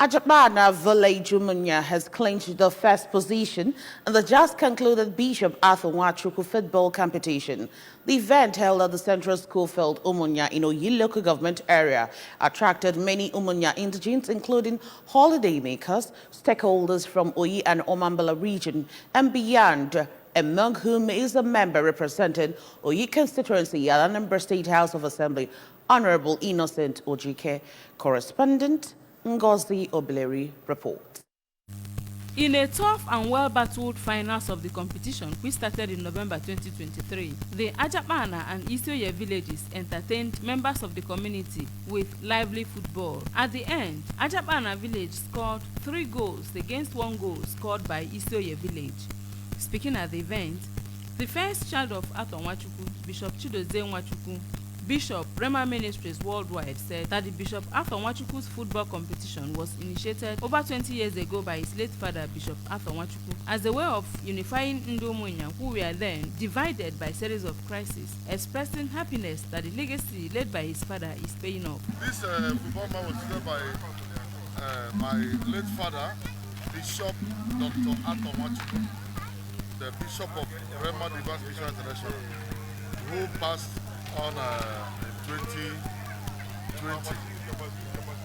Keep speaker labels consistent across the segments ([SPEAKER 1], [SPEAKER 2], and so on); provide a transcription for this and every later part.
[SPEAKER 1] Ajakpana village Umunya has clinched the first position in the just concluded Bishop Nwachukwu football competition. The event held at the Central School Field Umunya in Oyi local government area attracted many Umunya indigents, including holidaymakers, stakeholders from Oyi and Omambala region and beyond, among whom is a member representing Oyi constituency at Anambra State House of Assembly, Honorable Innocent Ojike. Correspondent Ngozi Obileri reports.
[SPEAKER 2] In a tough and well-battled finals of the competition, which started in November 2023, the Ajakpana and Isioye villages entertained members of the community with lively football. At the end, Ajakpana village scored 3 goals against 1 goal scored by Isioye village. Speaking at the event, the first child of Nwachukwu, Bishop Chidozie Nwachukwu, Bishop Rema Ministries Worldwide, said that the Bishop Nwachukwu's football competition was initiated over 20 years ago by his late father, Bishop Nwachukwu, as a way of unifying Umunya, who were then divided by a series of crises, expressing happiness that the legacy led by his father is paying off.
[SPEAKER 3] This football match was led by my late father, Bishop Dr. Nwachukwu, the Bishop of Rema Divine Bishop International, who passed on 2020.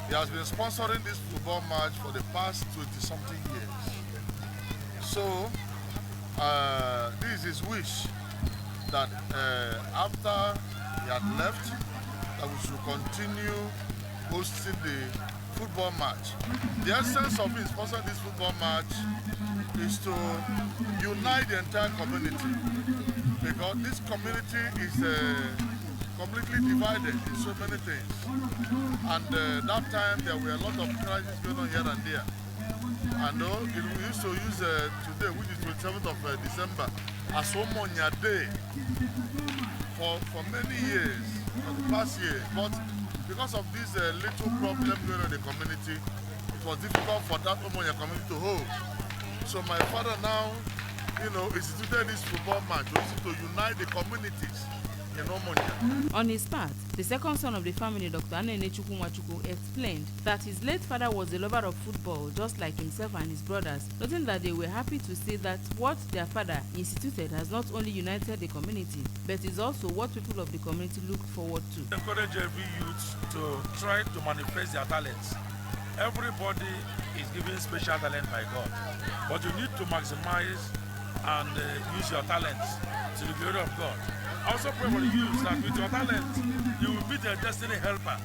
[SPEAKER 3] He has been sponsoring this football match for the past 20-something years. So, this is his wish that after he had left, that we should continue hosting the football match. The essence of his sponsoring this football match is to unite the entire community, because this community is completely divided in so many things. And that time there were a lot of crises going on here and there. And we used to use today, which is 27th of December, as Umunya Day for many years, for the past year. But because of this little problem going on in the community, it was difficult for that Umunya community to hold. So my father now, instituted this football match to unite the communities in Umunya.
[SPEAKER 2] On his part, the second son of the family, Dr. Nwachukwu, explained that his late father was a lover of football, just like himself and his brothers, noting that they were happy to see that what their father instituted has not only united the community, but is also what people of the community look forward to.
[SPEAKER 4] Encourage every youth to try to manifest their talents. Everybody is given special talent by God, but you need to maximize and use your talents to the glory of God. I also pray for the youth that with your talent, you will be their destiny helper,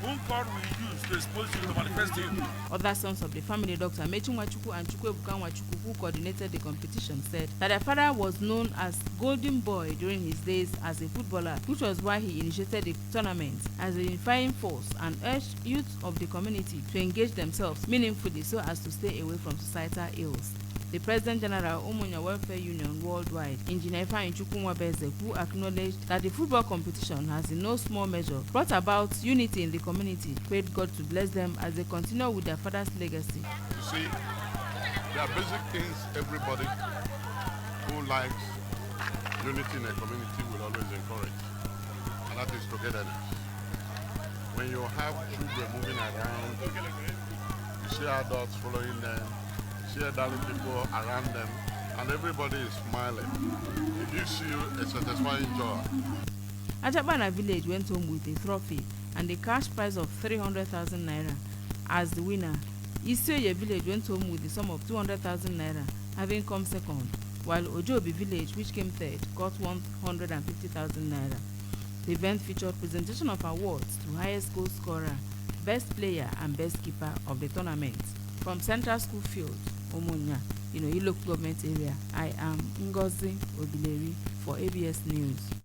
[SPEAKER 4] whom God will use to expose you, to manifest you.
[SPEAKER 2] Other sons of the family, Dr. Nwachukwu and Nwachukwu, who coordinated the competition, said that their father was known as Golden Boy during his days as a footballer, which was why he initiated the tournament as a unifying force and urged youth of the community to engage themselves meaningfully so as to stay away from societal ills. The President General Umunya Welfare Union Worldwide, Engineer Nwachukwu, who acknowledged that the football competition has in no small measure brought about unity in the community, prayed God to bless them as they continue with their father's legacy.
[SPEAKER 3] You see, there are basic things everybody who likes unity in a community will always encourage, and that is togetherness. When you have children moving around, you see adults following them, see elderly people around them, and everybody is smiling. It gives you a satisfying joy.
[SPEAKER 2] Ajakpana village went home with a trophy and a cash prize of 300,000 naira as the winner. Isioye village went home with the sum of 200,000 naira, having come second, while Ojobi village, which came third, got 150,000 naira. The event featured presentation of awards to highest goal scorer, best player, and best keeper of the tournament. From Central School Field, Umunya, in Oyi local government area, I am Ngozi Obileri for ABS News.